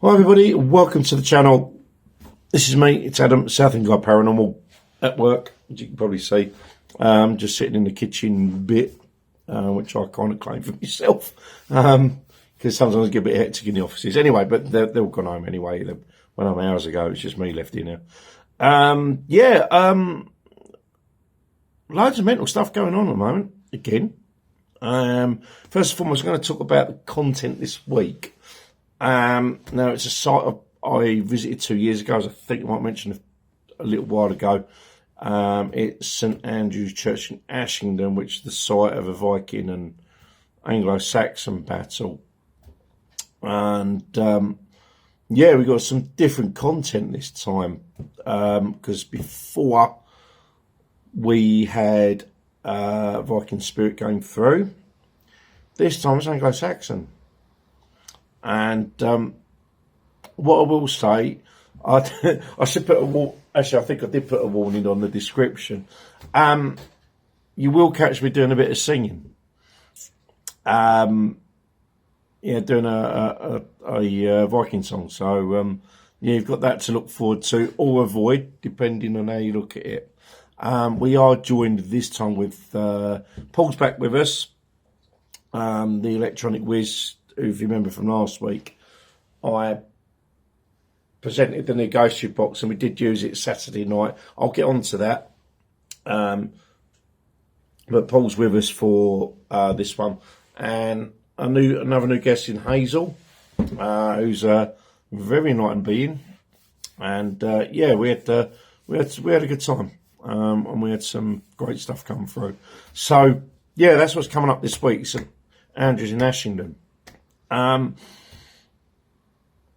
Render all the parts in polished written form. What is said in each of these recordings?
Hi everybody, welcome to the channel. This is me, it's Adam, Southend Guy Paranormal, at work, as you can probably see. Just sitting in the kitchen bit, which I kind of claim for myself, because sometimes I get a bit hectic in the offices. Anyway, but they're all gone home anyway. They went home hours ago, it's just me left in here. Loads of mental stuff going on at the moment, again. First of all, I was going to talk about the content this week. Now, it's a site I visited 2 years ago, as I think I might mention a little while ago. It's St Andrew's Church in Ashington, which is the site of a Viking and Anglo-Saxon battle. And we got some different content this time, because before we had Viking spirit going through. This time it's Anglo-Saxon. And what I will say, I should put actually I think I did put a warning on the description. You will catch me doing a bit of singing. Doing a Viking song. So you've got that to look forward to, or avoid, depending on how you look at it. We are joined this time with Paul's back with us, the electronic whiz, who, if you remember from last week, I presented the new ghost tube box and we did use it Saturday night. I'll get on to that. But Paul's with us for this one. And another new guest in Hazel, who's a very enlightened being. And we had a good time. And we had some great stuff come through. So, that's what's coming up this week. St Andrews in Ashington. A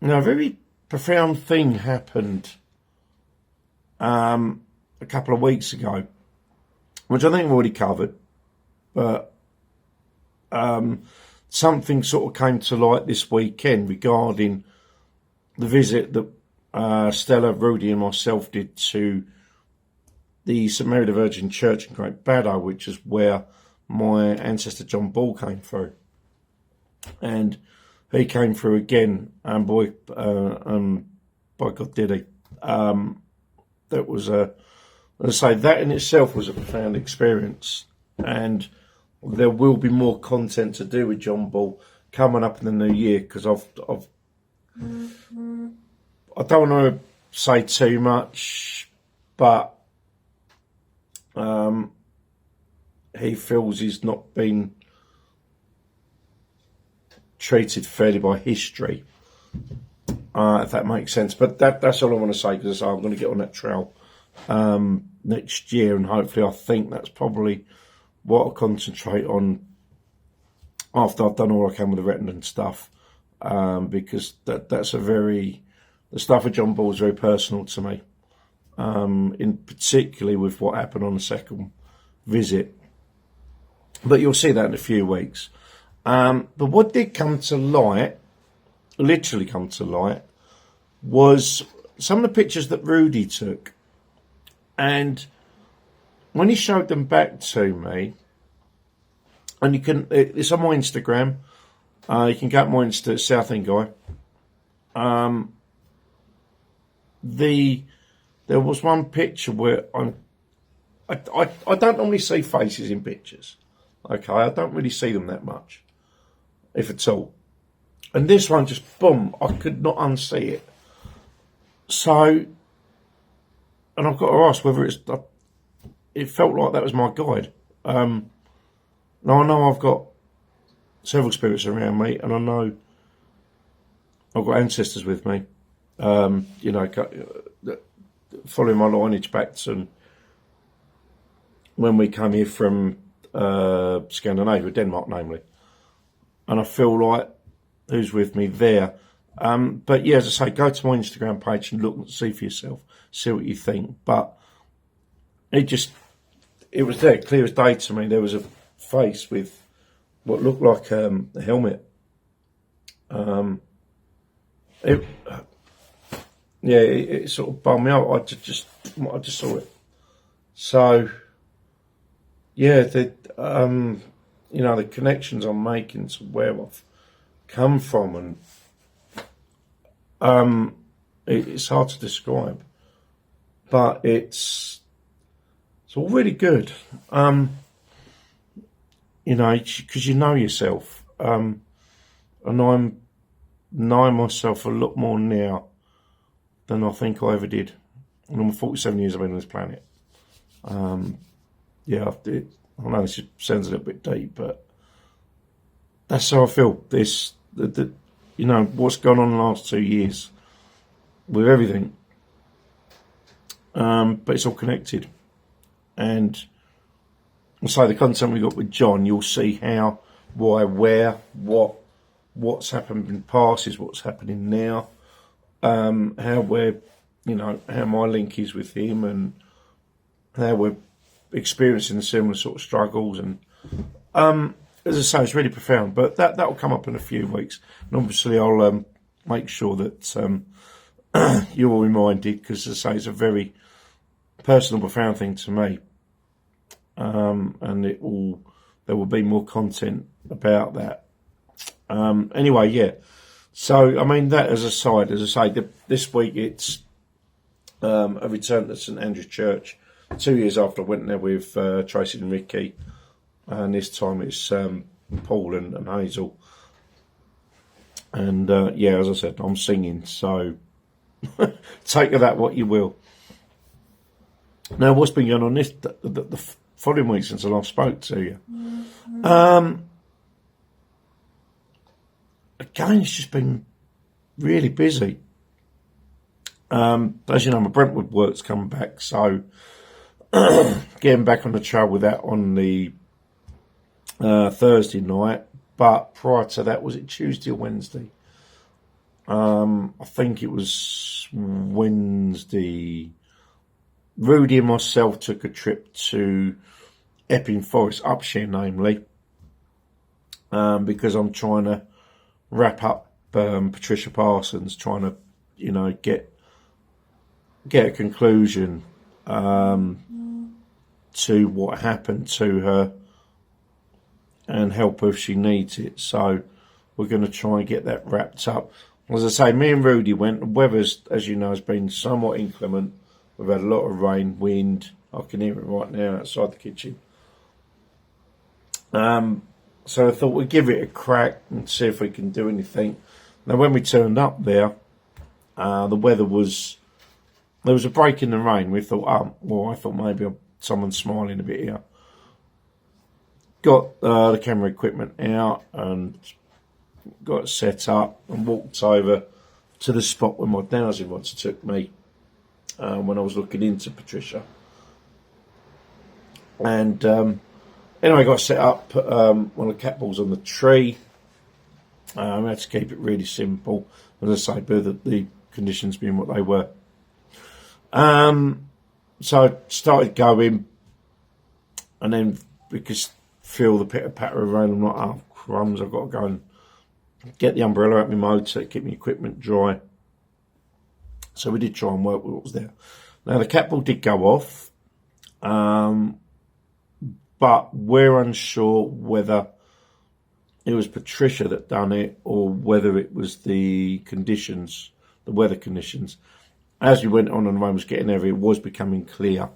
very profound thing happened a couple of weeks ago, which I think we've already covered, but something sort of came to light this weekend regarding the visit that Stella, Rudy and myself did to the St Mary the Virgin Church in Great Baddow, which is where my ancestor John Ball came through. And he came through again, and by God did he. That was that in itself was a profound experience. And there will be more content to do with John Ball coming up in the new year, because I don't want to say too much, but he feels he's not been treated fairly by history, if that makes sense. But that's all I want to say, because I'm going to get on that trail next year, and hopefully I think that's probably what I'll concentrate on after I've done all I can with the Rettendon stuff, because that's the stuff of John Ball is very personal to me, in particularly with what happened on the second visit. But you'll see that in a few weeks. But what did come to light, literally come to light, was some of the pictures that Rudy took. And when he showed them back to me, and it's on my Instagram, you can go up my Insta, Southend Guy. There was one picture where I don't normally see faces in pictures. Okay, I don't really see them that much, if at all. And this one just, boom, I could not unsee it. So, and I've got to ask whether it felt like that was my guide. Now I know I've got several spirits around me, and I know I've got ancestors with me, following my lineage back to when we come here from Scandinavia, Denmark namely. And I feel like who's with me there. But as I say, go to my Instagram page and look and see for yourself, see what you think. But it was there, clear as day to me. There was a face with what looked like a helmet. It sort of bummed me out. I just saw it. So, the connections I'm making to where I've come from, and It's hard to describe, but it's all really good. Because you know yourself, and I'm knowing myself a lot more now than I think I ever did. And I'm 47 years I've been on this planet. I know this sounds a little bit deep, but that's how I feel. What's gone on in the last 2 years with everything. But it's all connected. And I'll say the content we got with John, you'll see how, why, where, what's happened in the past is what's happening now. How my link is with him and how we're experiencing similar sort of struggles. And as I say, it's really profound, but that will come up in a few weeks. And obviously I'll make sure that you're reminded, because as I say, it's a very personal, profound thing to me. And there will be more content about that. Anyway, yeah. So, I mean, that as a side, as I say, this week it's a return to St Andrew's Church, 2 years after I went there with Tracy and Ricky, and this time it's Paul and Hazel. And as I said, I'm singing, so take of that what you will. Now, what's been going on the following week since I last spoke to you? Again, it's just been really busy. As you know, my Brentwood work's come back, so getting back on the trail with that on the Thursday night. But prior to that, was it Tuesday or Wednesday? I think it was Wednesday. Rudy and myself took a trip to Epping Forest, Upshire namely, because I'm trying to wrap up Patricia Parsons, trying to, get a conclusion to what happened to her and help her if she needs it. So we're going to try and get that wrapped up. As I say, me and Rudy went. The weather's, as you know, has been somewhat inclement. We've had a lot of rain, wind. I can hear it right now outside the kitchen. So I thought we'd give it a crack and see if we can do anything. Now, when we turned up there, the weather was... There was a break in the rain. We thought, I thought maybe someone's smiling a bit here. Got the camera equipment out and got it set up and walked over to the spot where my dowsing rods took me when I was looking into Patricia. And anyway, got set up, put one of the cat balls on the tree. I had to keep it really simple, as I say, but the conditions being what they were. So I started going, and then because feel the pitter patter of rain, I'm like, oh crumbs, I've got to go and get the umbrella out my motor, keep my equipment dry. So we did try and work with what was there. Now the cat ball did go off, but we're unsure whether it was Patricia that done it or whether it was the conditions, the weather conditions. As we went on and the rain was getting heavy, it was becoming clear.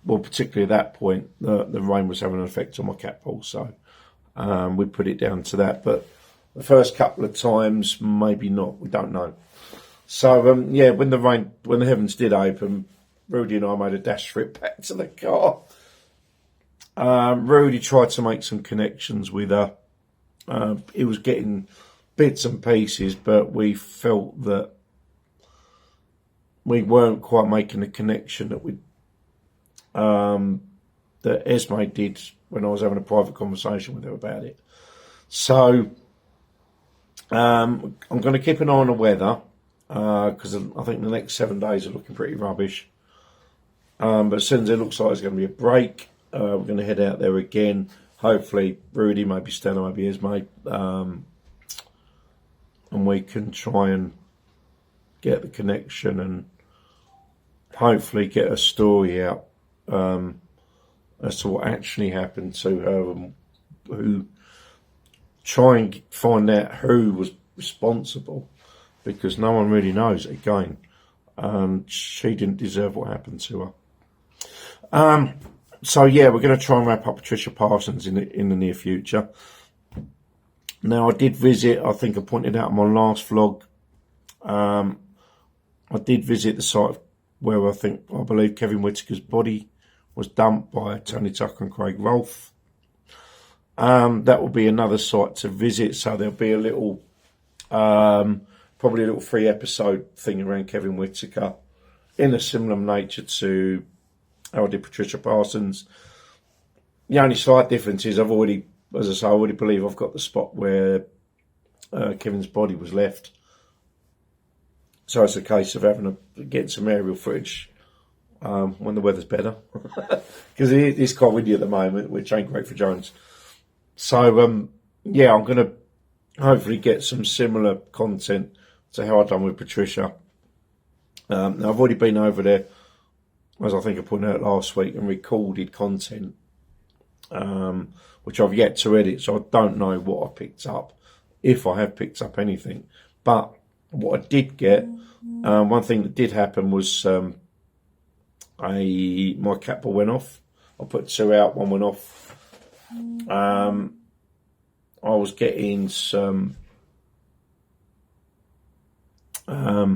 Well, particularly at that point, the rain was having an effect on my cat ball, so we put it down to that. But the first couple of times, maybe not. We don't know. So when the heavens did open, Rudy and I made a dash for it back to the car. Rudy tried to make some connections with her. He was getting bits and pieces, but we felt that we weren't quite making the connection that Esme did when I was having a private conversation with her about it. So I'm going to keep an eye on the weather because I think the next 7 days are looking pretty rubbish. But as soon as it looks like there's going to be a break, we're going to head out there again. Hopefully, Rudy, maybe Stella, maybe Esme, and we can try and get the connection and hopefully get a story out as to what actually happened to her and who, try and find out who was responsible because no one really knows again. And she didn't deserve what happened to her. So yeah, we're going to try and wrap up Patricia Parsons in the near future. Now, I did visit, I think I pointed out in my last vlog, I did visit the site where I believe Kevin Whitaker's body was dumped by Tony Tucker and Craig Rolfe. That will be another site to visit, so there'll be a little, probably a little 3-episode thing around Kevin Whitaker in a similar nature to how I did Patricia Parsons. The only slight difference is I already believe I've got the spot where Kevin's body was left. So it's a case of getting some aerial footage when the weather's better, because it is quite windy at the moment, which ain't great for Jones. So yeah, I'm going to hopefully get some similar content to how I've done with Patricia. Now I've already been over there, as I think I pointed out last week, and recorded content, which I've yet to edit, so I don't know what I picked up, if I have picked up anything. But what I did get, one thing that did happen was my cat ball went off. I put 2 out, 1 went off. I was getting some I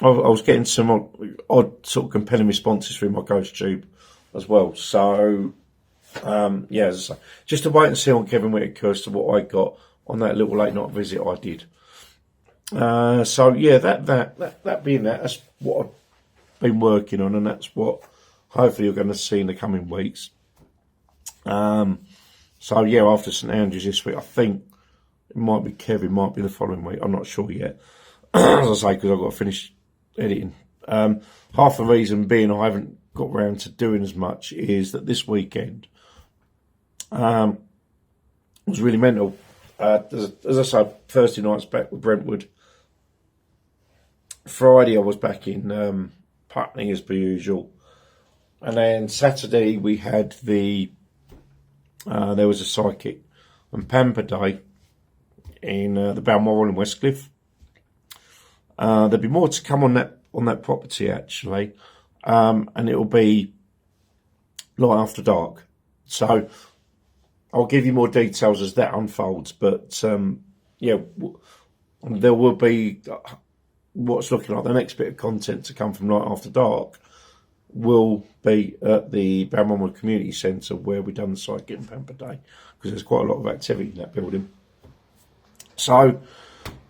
was getting some odd sort of compelling responses through my ghost tube as well. So yeah, just to wait and see on Kevin Whitaker as to what I got on that little late night visit I did. So yeah, that being that's what I've been working on, and that's what hopefully you're going to see in the coming weeks. So yeah, after St Andrews this week, I think it might be Kevin, might be the following week. I'm not sure yet. As I say, because I've got to finish editing. Half the reason being I haven't got round to doing as much is that this weekend was really mental. As I say, Thursday night's back with Brentwood. Friday I was back in Putney as per usual, and then Saturday we had there was a psychic and pamper day in the Balmoral in Westcliff. There'll be more to come on that property actually, and it'll be light after dark. So I'll give you more details as that unfolds. But yeah, there will be what's looking like the next bit of content to come from Light After Dark will be at the Balmoral Community Centre where we've done the Psychic and Pamper Day, because there's quite a lot of activity in that building. So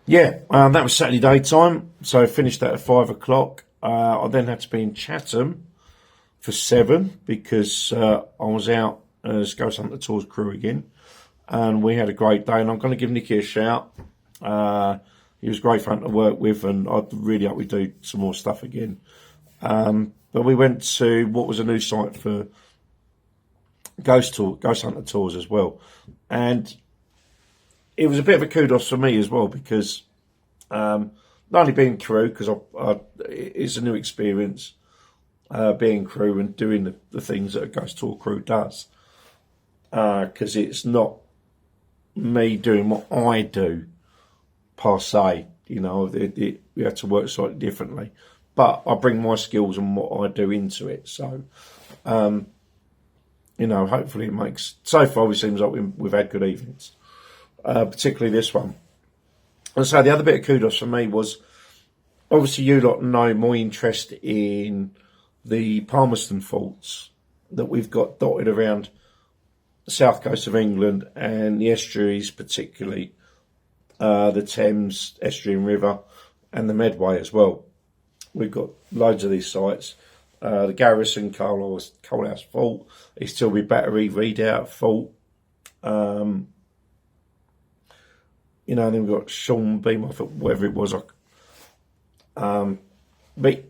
yeah, that was Saturday daytime. So I finished that at 5 o'clock. I then had to be in Chatham for 7 because I was out as Ghost Hunter Tours crew again, and we had a great day. And I'm going to give Nicky a shout. He was great fun to work with, and I'd really hope we do some more stuff again. But we went to what was a new site for Ghost Hunter Tours as well, and it was a bit of a kudos for me as well, because not only being crew, because it's a new experience being crew and doing the things that a Ghost Tour crew does, because it's not me doing what I do per se, you know, we have to work slightly differently, but I bring my skills and what I do into it. So, you know, hopefully it makes, so far it seems like we've had good evenings, particularly this one. And so the other bit of kudos for me was, obviously you lot know my interest in the Palmerston faults that we've got dotted around the south coast of England and the estuaries, particularly the Thames estuary and river, and the Medway as well. We've got loads of these sites. The Garrison Coal House fault, East Tilbury Battery Redoubt fault. You know, and then we've got Sean Beam, whatever it was. But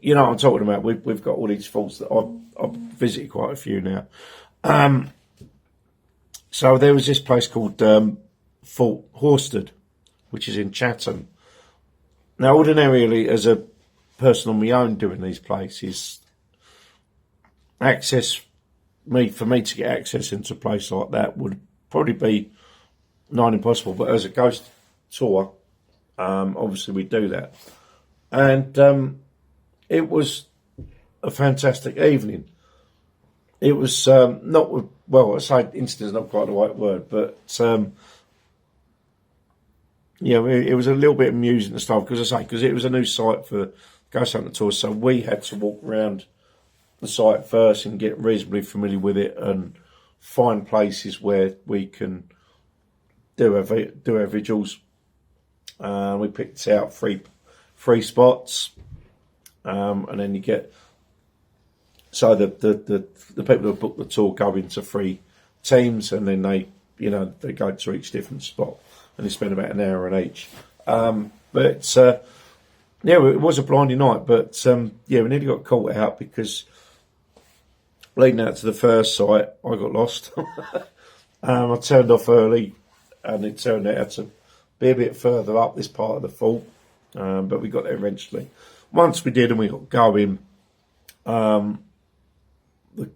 you know what I'm talking about. We've got all these faults that I've visited quite a few now. So there was this place called Fort Horsted, which is in Chatham. Now, ordinarily, as a person on my own doing these places, for me to get access into a place like that would probably be nigh impossible. But as a ghost tour, obviously we do that. And it was a fantastic evening. It was not, well, I say instant is not quite the right word, but yeah, it was a little bit amusing and stuff, because it was a new site for Ghost Hunter Tours, so we had to walk around the site first and get reasonably familiar with it and find places where we can do our vigils. We picked out three spots, and then you get, so the people who book the tour go into 3 teams, and then they go to each different spot, and they spend about an hour on each. But yeah, it was a blinding night, but yeah, we nearly got caught out because leading out to the first site, I got lost. I turned off early, and it turned out to be a bit further up this part of the fault, but we got there eventually. Once we did and we got going, the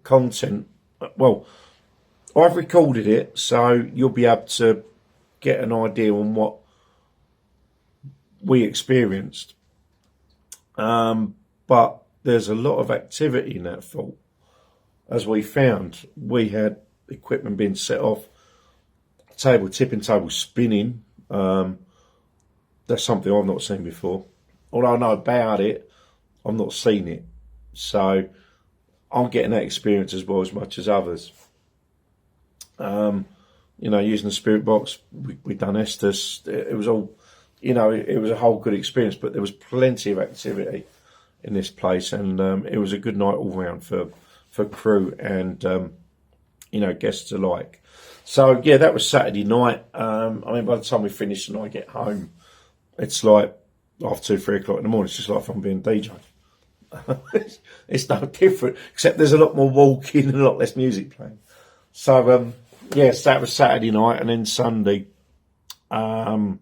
content, well, I've recorded it, so you'll be able to get an idea on what we experienced. But there's a lot of activity in that fault. As we found, we had equipment being set off, tipping table spinning. That's something I've not seen before. Although I know about it, I've not seen it. So I'm getting that experience as well, as much as others. Using the spirit box, we done Estes. It was all, it was a whole good experience, but there was plenty of activity in this place, and it was a good night all round for crew and guests alike. So yeah, that was Saturday night. By the time we finished and I get home, it's like 2-3 o'clock in the morning. It's just like if I'm being DJ. It's no different, except there's a lot more walking and a lot less music playing. So yes, that was Saturday night, and then Sunday, an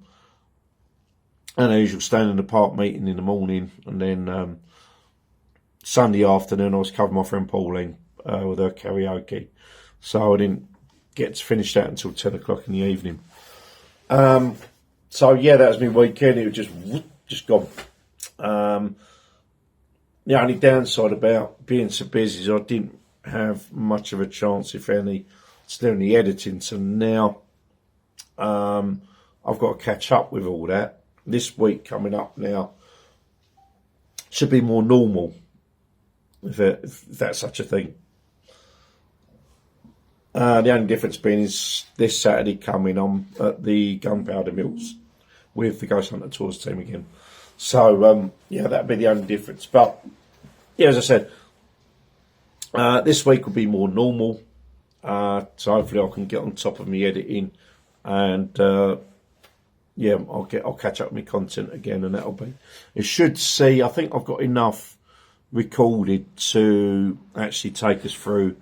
usual stand in the park meeting in the morning, and then Sunday afternoon I was covering my friend Pauline with her karaoke, so I didn't get to finish that until 10 o'clock in the evening. So yeah, that was my weekend. It was just gone. The only downside about being so busy is I didn't have much of a chance, if any, to do any editing. So now I've got to catch up with all that. This week coming up now should be more normal, if that's such a thing. The only difference being is this Saturday coming, I'm at the Gunpowder Mills with the Ghost Hunter Tours team again. So, yeah, that'd be the only difference. But, yeah, as I said, this week will be more normal. So hopefully I can get on top of my editing, and yeah, I'll catch up with my content again, and that'll be. It should see. I think I've got enough recorded to actually take us through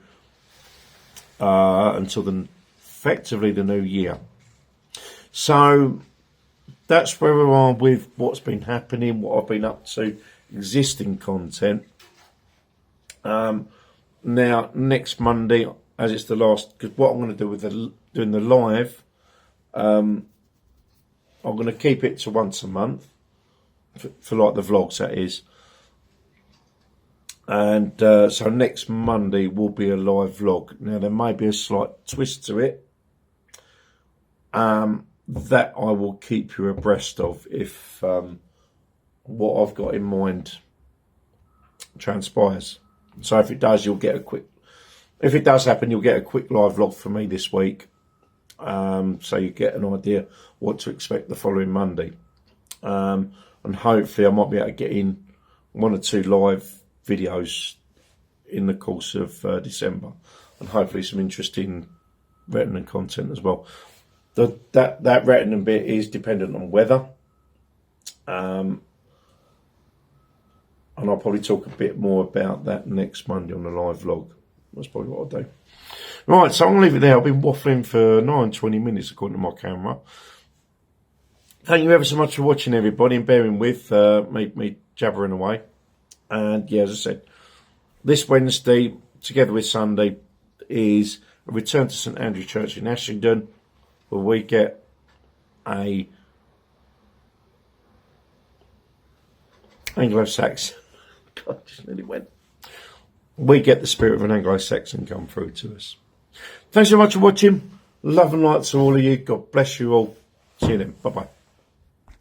until effectively the new year. So that's where we are with what's been happening, what I've been up to, existing content. Now next Monday, as it's the last, because what I'm going to do with doing the live, I'm going to keep it to once a month for like the vlogs, that is. And so next Monday will be a live vlog. Now there may be a slight twist to it that I will keep you abreast of if what I've got in mind transpires. So if it does, you'll get a quick. If it does happen, you'll get a quick live vlog from me this week. So you get an idea what to expect the following Monday. And hopefully I might be able to get in 1 or 2 live videos in the course of December. And hopefully some interesting retinue content as well. That retinue bit is dependent on weather. And I'll probably talk a bit more about that next Monday on the live vlog. That's probably what I'll do. Right, so I'm going to leave it there. I've been waffling for 20 minutes according to my camera. Thank you ever so much for watching, everybody, and bearing with me jabbering away. And yeah, as I said, this Wednesday, together with Sunday, is a return to St Andrew Church in Ashington, where we get a Anglo-Saxon. God, just nearly went. We get the spirit of an Anglo-Saxon come through to us. Thanks so much for watching. Love and light to all of you. God bless you all. See you then. Bye-bye.